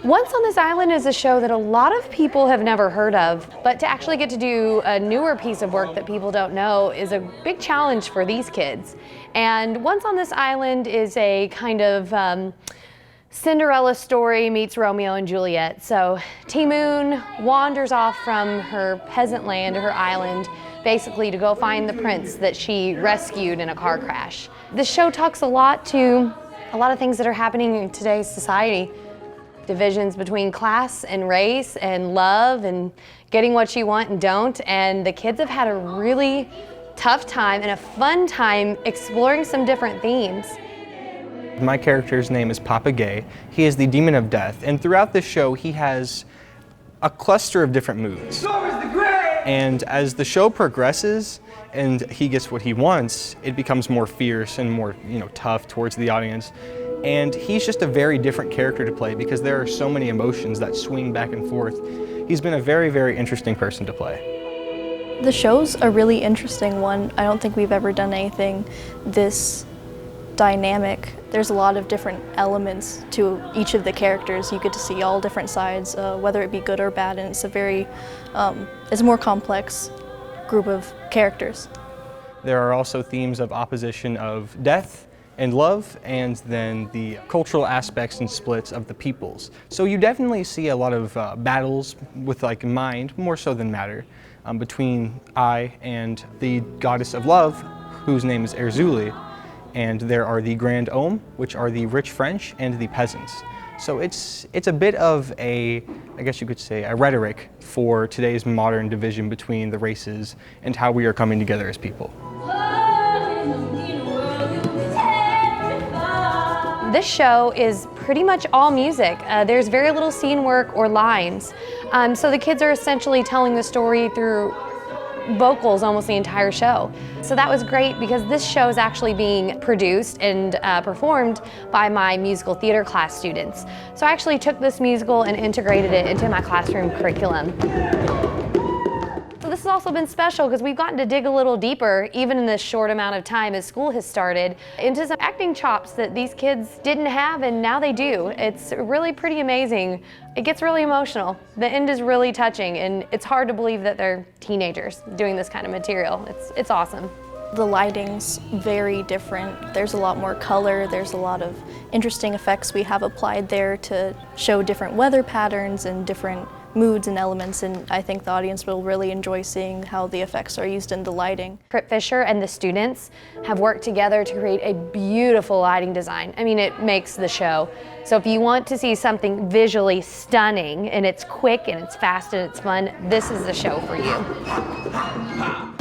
Once on This Island is a show that a lot of people have never heard of, but to actually get to do a newer piece of work that people don't know is a big challenge for these kids. And Once on This Island is a kind of Cinderella story meets Romeo and Juliet. So Ti Moune wanders off from her peasant land, her island, basically to go find the prince that she rescued in a car crash. This show talks a lot to a lot of things that are happening in today's society. Divisions between class and race and love and getting what you want and don't. And the kids have had a really tough time and a fun time exploring some different themes. My character's name is Papa Gay. He is the demon of death, and throughout this show he has a cluster of different moods. And as the show progresses and he gets what he wants, it becomes more fierce and more, tough towards the audience. And he's just a very different character to play because there are so many emotions that swing back and forth. He's been a very, very interesting person to play. The show's a really interesting one. I don't think we've ever done anything this dynamic. There's a lot of different elements to each of the characters. You get to see all different sides, whether it be good or bad, and it's a more complex group of characters. There are also themes of opposition of death and love, and then the cultural aspects and splits of the peoples. So you definitely see a lot of battles with mind, more so than matter, between I and the goddess of love, whose name is Erzulie. And there are the Grand Hommes, which are the rich French, and the peasants. So it's a bit of I guess you could say, a rhetoric for today's modern division between the races and how we are coming together as people. This show is pretty much all music. There's very little scene work or lines. So the kids are essentially telling the story through vocals almost the entire show. So that was great because this show is actually being produced and performed by my musical theater class students. So I actually took this musical and integrated it into my classroom curriculum. So this has also been special because we've gotten to dig a little deeper, even in this short amount of time as school has started, into some acting chops that these kids didn't have and now they do. It's really pretty amazing. It gets really emotional. The end is really touching, and it's hard to believe that they're teenagers doing this kind of material. It's awesome. The lighting's very different. There's a lot more color. There's a lot of interesting effects we have applied there to show different weather patterns and different moods and elements, and I think the audience will really enjoy seeing how the effects are used in the lighting. Trip Fisher and the students have worked together to create a beautiful lighting design. I mean, it makes the show. So if you want to see something visually stunning and it's quick and it's fast and it's fun, this is the show for you.